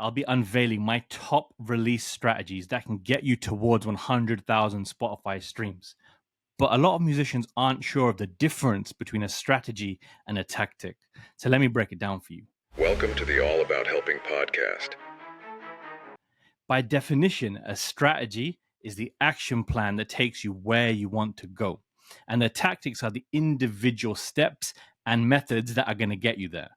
I'll be unveiling my top release strategies that can get you towards 100,000 Spotify streams. But a lot of musicians aren't sure of the difference between a strategy and a tactic. So let me break it down for you. Welcome to the All About Helping podcast. By definition, a strategy is the action plan that takes you where you want to go. And the tactics are the individual steps and methods that are going to get you there.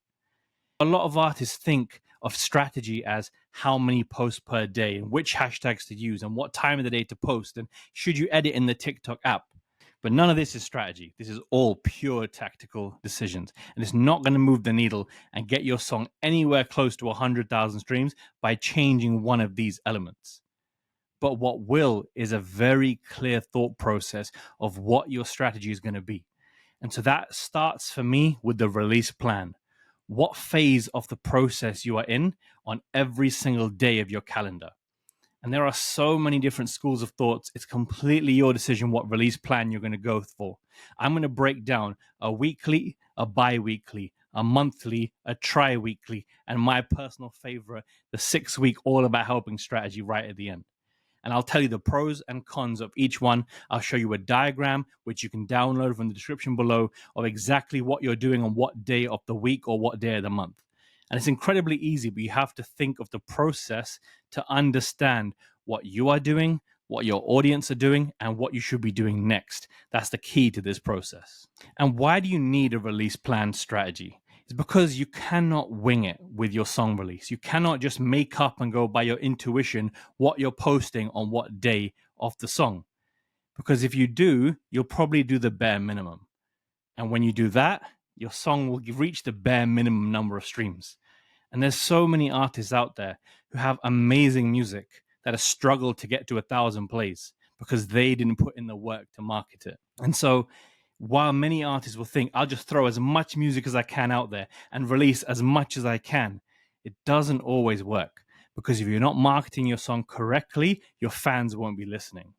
A lot of artists think of strategy as how many posts per day and which hashtags to use and what time of the day to post and should you edit in the TikTok app. But none of this is strategy. This is all pure tactical decisions. And it's not going to move the needle and get your song anywhere close to 100,000 streams by changing one of these elements. But what will is a very clear thought process of what your strategy is going to be. And so that starts for me with the release plan. What phase of the process you are in on every single day of your calendar. And there are so many different schools of thoughts. It's completely your decision what release plan you're going to go for. I'm going to break down a weekly, a bi-weekly, a monthly, a tri-weekly, and my personal favorite, the 6-week all about helping strategy right at the end. And I'll tell you the pros and cons of each one. I'll show you a diagram, which you can download from the description below, of exactly what you're doing on what day of the week or what day of the month. And it's incredibly easy, but you have to think of the process to understand what you are doing, what your audience are doing, and what you should be doing next. That's the key to this process. And why do you need a release plan strategy? It's because you cannot wing it with your song release. You cannot just make up and go by your intuition what you're posting on what day of the song. Because if you do, you'll probably do the bare minimum. And when you do that, your song will reach the bare minimum number of streams. And there's so many artists out there who have amazing music that have struggled to get to 1,000 plays because they didn't put in the work to market it. And so while many artists will think, I'll just throw as much music as I can out there and release as much as I can, it doesn't always work. Because if you're not marketing your song correctly, your fans won't be listening.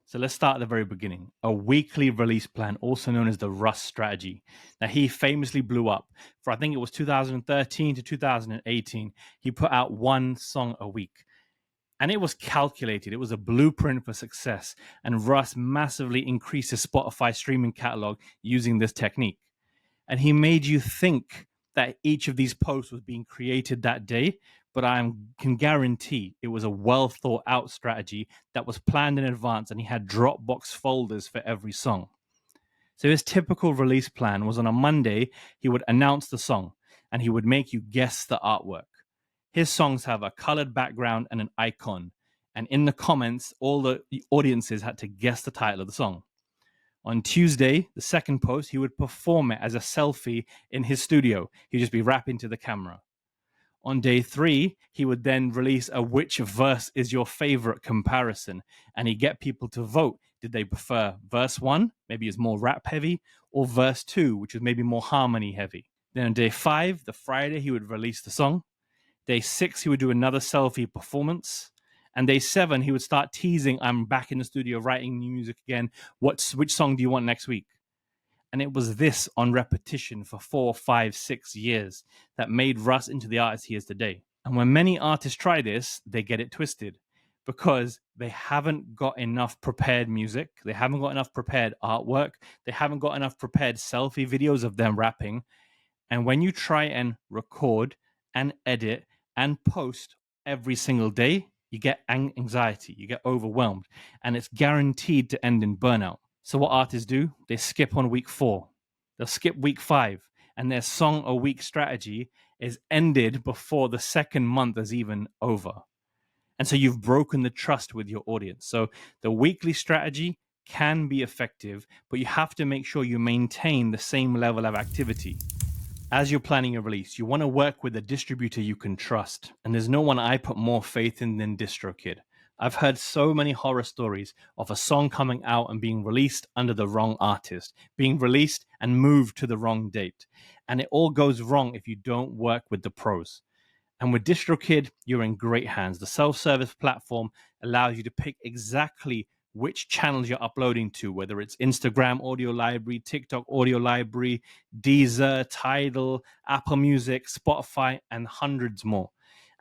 So let's start at the very beginning. A weekly release plan, also known as the Russ strategy. Now, he famously blew up for, I think it was 2013 to 2018. He put out one song a week. And it was calculated. It was a blueprint for success. And Russ massively increased his Spotify streaming catalog using this technique. And he made you think that each of these posts was being created that day, but I can guarantee it was a well thought out strategy that was planned in advance, and he had Dropbox folders for every song. So his typical release plan was on a Monday, he would announce the song and he would make you guess the artwork. His songs have a colored background and an icon. And in the comments, all the audiences had to guess the title of the song. On Tuesday, the second post, he would perform it as a selfie in his studio. He'd just be rapping to the camera. On day 3, he would then release a which verse is your favorite comparison. And he'd get people to vote. Did they prefer verse 1, maybe it's more rap heavy, or verse 2, which was maybe more harmony heavy. Then on day 5, the Friday, he would release the song. Day 6, he would do another selfie performance. And day 7, he would start teasing, I'm back in the studio writing new music again. Which song do you want next week? And it was this on repetition for 4, 5, 6 years that made Russ into the artist he is today. And when many artists try this, they get it twisted because they haven't got enough prepared music. They haven't got enough prepared artwork. They haven't got enough prepared selfie videos of them rapping. And when you try and record and edit and post every single day, you get anxiety, you get overwhelmed, and it's guaranteed to end in burnout. So what artists do, they skip on week 4, they'll skip week 5, and their song a week strategy is ended before the second month is even over. And so you've broken the trust with your audience. So the weekly strategy can be effective, but you have to make sure you maintain the same level of activity. As you're planning a release, you want to work with a distributor you can trust. And there's no one I put more faith in than DistroKid. I've heard so many horror stories of a song coming out and being released under the wrong artist, being released and moved to the wrong date. And it all goes wrong if you don't work with the pros. And with DistroKid, you're in great hands. The self-service platform allows you to pick exactly which channels you're uploading to, whether it's Instagram audio library, TikTok audio library, Deezer, Tidal, Apple Music, Spotify, and hundreds more.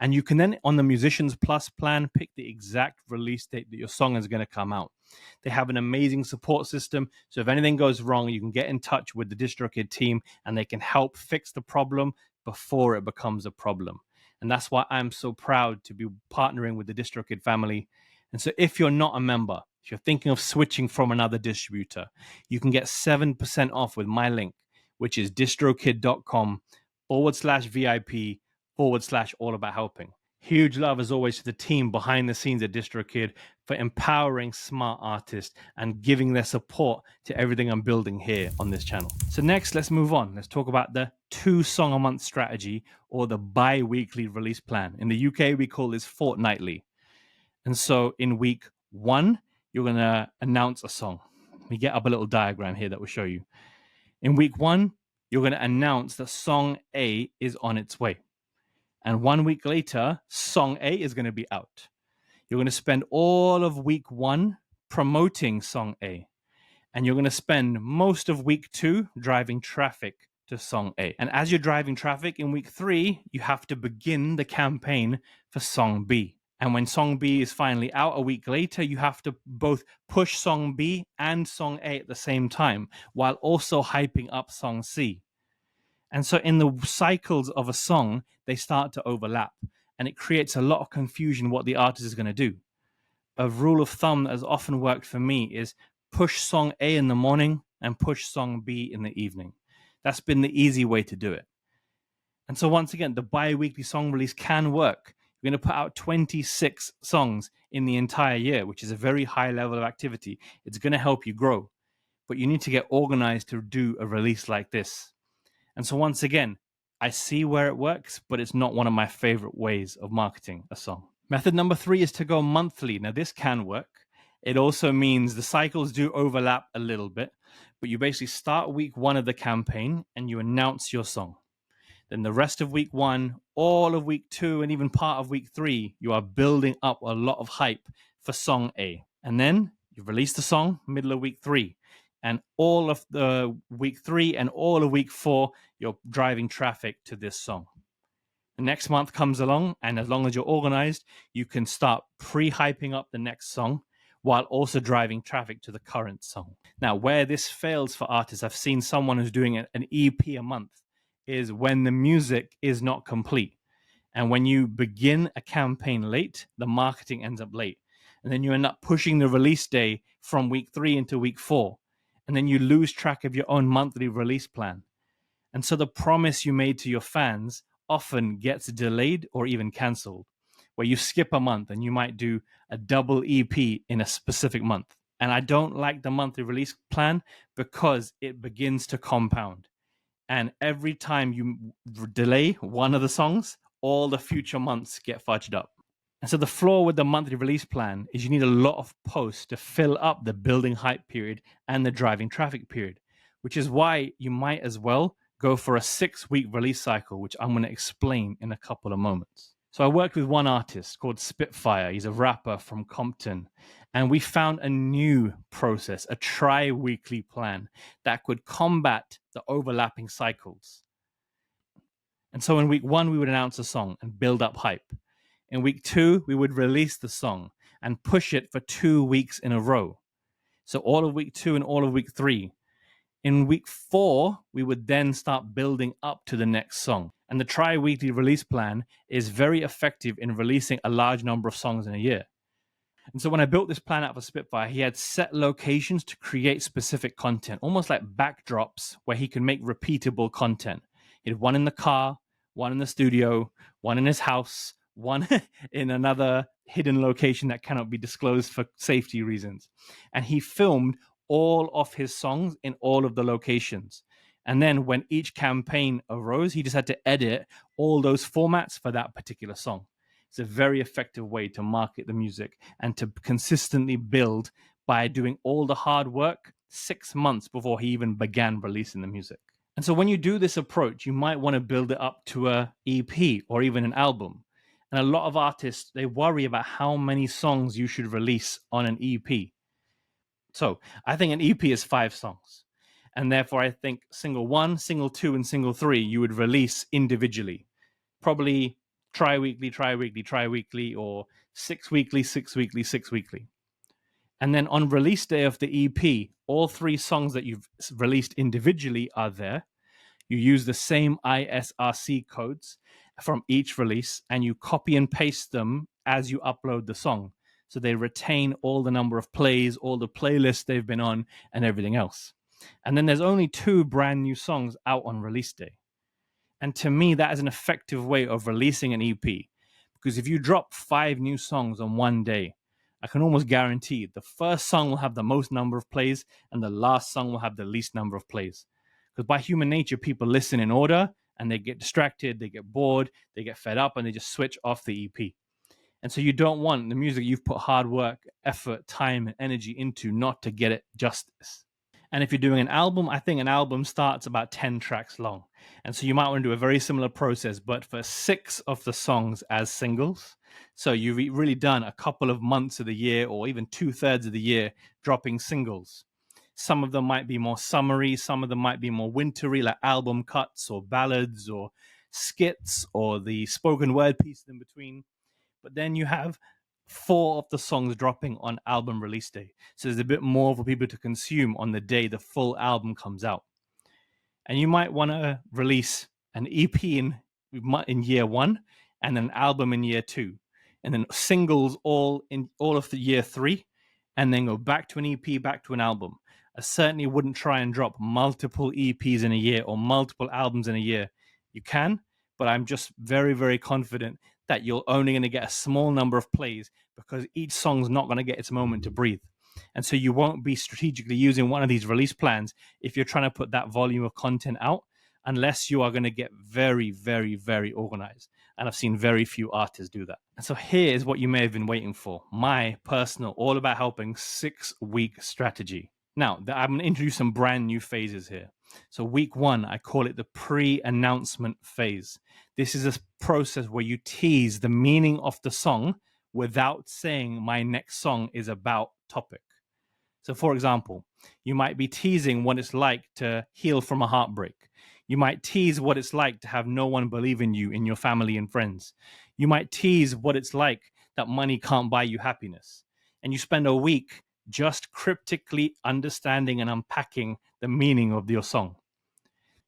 And you can then, on the Musicians Plus plan, pick the exact release date that your song is going to come out. They have an amazing support system. So if anything goes wrong, you can get in touch with the DistroKid team and they can help fix the problem before it becomes a problem. And that's why I'm so proud to be partnering with the DistroKid family. And so if you're not a member, if you're thinking of switching from another distributor, you can get 7% off with my link, which is distrokid.com/VIP/all about helping. Huge love, as always, to the team behind the scenes at DistroKid for empowering smart artists and giving their support to everything I'm building here on this channel. So next, let's move on. Let's talk about the 2-song-a-month strategy, or the bi-weekly release plan. In the UK, we call this fortnightly. And so in week 1, you're going to announce a song. We get up a little diagram here that will show you. In week 1, you're going to announce that song A is on its way. And 1 week later, song A is going to be out. You're going to spend all of week 1 promoting song A. And you're going to spend most of week 2 driving traffic to song A. And as you're driving traffic in week 3, you have to begin the campaign for song B. And when song B is finally out a week later, you have to both push song B and song A at the same time, while also hyping up song C. And so in the cycles of a song, they start to overlap, and it creates a lot of confusion what the artist is going to do. A rule of thumb that has often worked for me is push song A in the morning and push song B in the evening. That's been the easy way to do it. And so once again, the bi-weekly song release can work. You're going to put out 26 songs in the entire year, which is a very high level of activity. It's going to help you grow, but you need to get organized to do a release like this. And so once again, I see where it works, but it's not one of my favorite ways of marketing a song. Method number 3 is to go monthly. Now, this can work. It also means the cycles do overlap a little bit, but you basically start week 1 of the campaign and you announce your song. Then the rest of week 1, all of week 2, and even part of week 3, you are building up a lot of hype for song A. And then you release the song middle of week 3. And all of the week 3 and all of week 4, you're driving traffic to this song. The next month comes along, and as long as you're organized, you can start pre-hyping up the next song while also driving traffic to the current song. Now, where this fails for artists, I've seen someone who's doing an EP a month, is when the music is not complete. And when you begin a campaign late, the marketing ends up late. And then you end up pushing the release day from week 3 into week 4. And then you lose track of your own monthly release plan. And so the promise you made to your fans often gets delayed or even canceled, where you skip a month and you might do a double EP in a specific month. And I don't like the monthly release plan because it begins to compound. And every time you delay one of the songs, all the future months get fudged up. And so the flaw with the monthly release plan is you need a lot of posts to fill up the building hype period and the driving traffic period, which is why you might as well go for a 6-week release cycle, which I'm going to explain in a couple of moments. So I worked with one artist called Spitfire. He's a rapper from Compton. And we found a new process, a Triweekly plan that could combat the overlapping cycles. And so in week 1, we would announce a song and build up hype. In week 2, we would release the song and push it for 2 weeks in a row. So all of week 2 and all of week 3. In week 4, we would then start building up to the next song. And the Tri-Weekly release plan is very effective in releasing a large number of songs in a year. And so when I built this plan out for Spitfire, he had set locations to create specific content, almost like backdrops where he can make repeatable content. He had one in the car, one in the studio, one in his house, one in another hidden location that cannot be disclosed for safety reasons. And he filmed all of his songs in all of the locations. And then when each campaign arose, he just had to edit all those formats for that particular song. It's a very effective way to market the music and to consistently build by doing all the hard work 6 months before he even began releasing the music. And so when you do this approach, you might want to build it up to a EP or even an album. And a lot of artists, they worry about how many songs you should release on an EP. So I think an EP is 5 songs. And therefore, I think single 1, single 2, and single 3, you would release individually. Probably Triweekly, or 6 weekly, 6 weekly, 6 weekly. And then on release day of the EP, all 3 songs that you've released individually are there. You use the same ISRC codes from each release and you copy and paste them as you upload the song. So they retain all the number of plays, all the playlists they've been on, and everything else. And then there's only 2 brand new songs out on release day. And to me, that is an effective way of releasing an EP. Because if you drop 5 new songs on one day, I can almost guarantee the first song will have the most number of plays and the last song will have the least number of plays. Because by human nature, people listen in order and they get distracted, they get bored, they get fed up, and they just switch off the EP. And so you don't want the music you've put hard work, effort, time, and energy into not to get it justice. And if you're doing an album, I think an album starts about 10 tracks long. And so you might want to do a very similar process, but for 6 of the songs as singles. So you've really done a couple of months of the year or even 2/3 of the year dropping singles. Some of them might be more summery, some of them might be more wintry, like album cuts or ballads or skits or the spoken word pieces in between. But then you have 4 of the songs dropping on album release day. So there's a bit more for people to consume on the day the full album comes out. And you might want to release an EP in year 1 and an album in year 2. And then singles all of the year 3, and then go back to an EP, back to an album. I certainly wouldn't try and drop multiple EPs in a year or multiple albums in a year. You can, but I'm just very, very confident that you're only going to get a small number of plays because each song's not going to get its moment to breathe. And so you won't be strategically using one of these release plans if you're trying to put that volume of content out, unless you are going to get very, very, very organized. And I've seen very few artists do that. And so here is what you may have been waiting for: my personal all about helping 6-week strategy. Now, I'm going to introduce some brand new phases here. So week 1, I call it the pre-announcement phase. This is a process where you tease the meaning of the song without saying my next song is about topic. So for example, you might be teasing what it's like to heal from a heartbreak. You might tease what it's like to have no one believe in you, in your family and friends. You might tease what it's like that money can't buy you happiness. And you spend a week just cryptically understanding and unpacking the meaning of your song.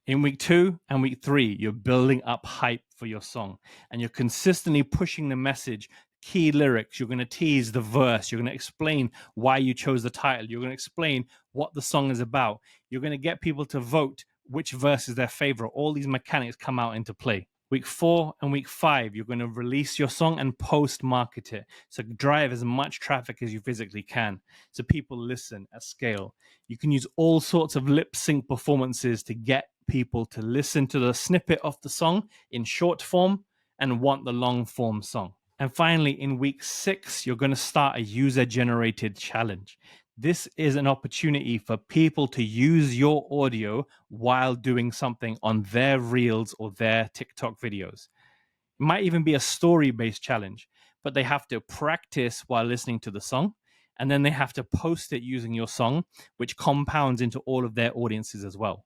In week 2 and week 3, you're building up hype for your song and you're consistently pushing the message, key lyrics. You're going to tease the verse. You're going to explain why you chose the title. You're going to explain what the song is about. You're going to get people to vote which verse is their favorite. All these mechanics come out into play. Week 4 and week 5, you're going to release your song and post-market it. So drive as much traffic as you physically can so people listen at scale. You can use all sorts of lip sync performances to get people to listen to the snippet of the song in short form and want the long form song. And finally, in week 6, you're going to start a user-generated challenge. This is an opportunity for people to use your audio while doing something on their reels or their TikTok videos. It might even be a story-based challenge, but they have to practice while listening to the song, and then they have to post it using your song, which compounds into all of their audiences as well.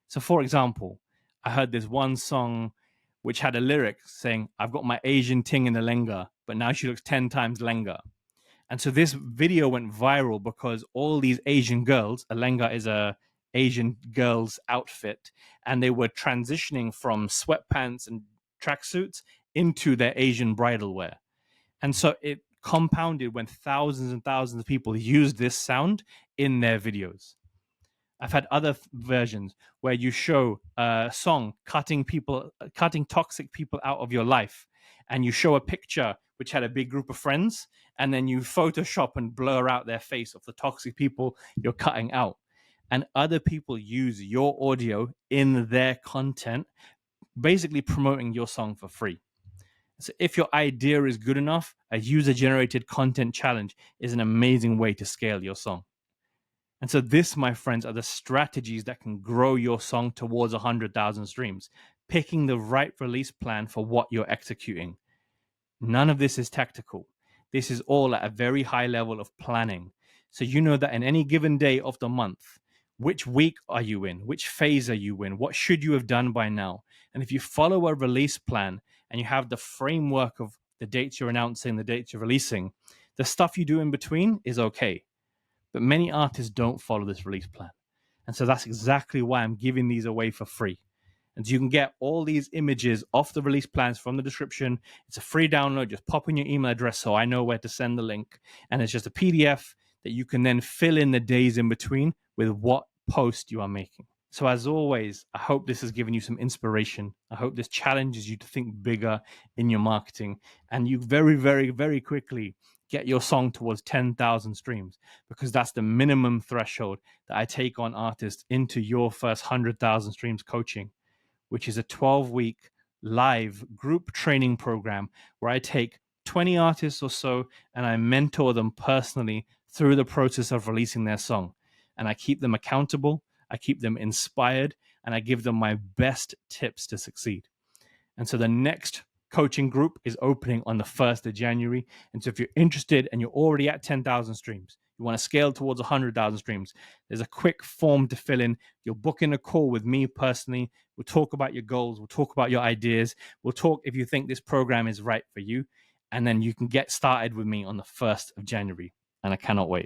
So for example, I heard this one song which had a lyric saying, "I've got my Asian ting in the lenga, but now she looks 10 times lenga." And so this video went viral because all these Asian girls, a lenga is a Asian girl's outfit, and they were transitioning from sweatpants and tracksuits into their Asian bridal wear. And so it compounded when thousands and thousands of people used this sound in their videos. I've had other versions where you show a song cutting toxic people out of your life, and you show a picture which had a big group of friends, and then you Photoshop and blur out their face of the toxic people you're cutting out. And other people use your audio in their content, basically promoting your song for free. So if your idea is good enough, a user-generated content challenge is an amazing way to scale your song. And so this, my friends, are the strategies that can grow your song towards 100,000 streams, picking the right release plan for what you're executing. None of this is tactical. This is all at a very high level of planning. So you know that in any given day of the month, which week are you in? Which phase are you in? What should you have done by now? And if you follow a release plan and you have the framework of the dates you're announcing, the dates you're releasing, the stuff you do in between is okay. But many artists don't follow this release plan. And so that's exactly why I'm giving these away for free. And so you can get all these images off the release plans from the description. It's a free download. Just pop in your email address so I know where to send the link. And it's just a PDF that you can then fill in the days in between with what post you are making. So as always, I hope this has given you some inspiration. I hope this challenges you to think bigger in your marketing, and you very, very, very quickly get your song towards 10,000 streams, because that's the minimum threshold that I take on artists into your first 100,000 streams coaching, which is a 12-week live group training program where I take 20 artists or so and I mentor them personally through the process of releasing their song. And I keep them accountable, I keep them inspired, and I give them my best tips to succeed. And so the next coaching group is opening on the 1st of January. And so if you're interested and you're already at 10,000 streams, you want to scale towards 100,000 streams, there's a quick form to fill in. You'll book in a call with me personally. We'll talk about your goals. We'll talk about your ideas. We'll talk if you think this program is right for you. And then you can get started with me on the 1st of January. And I cannot wait.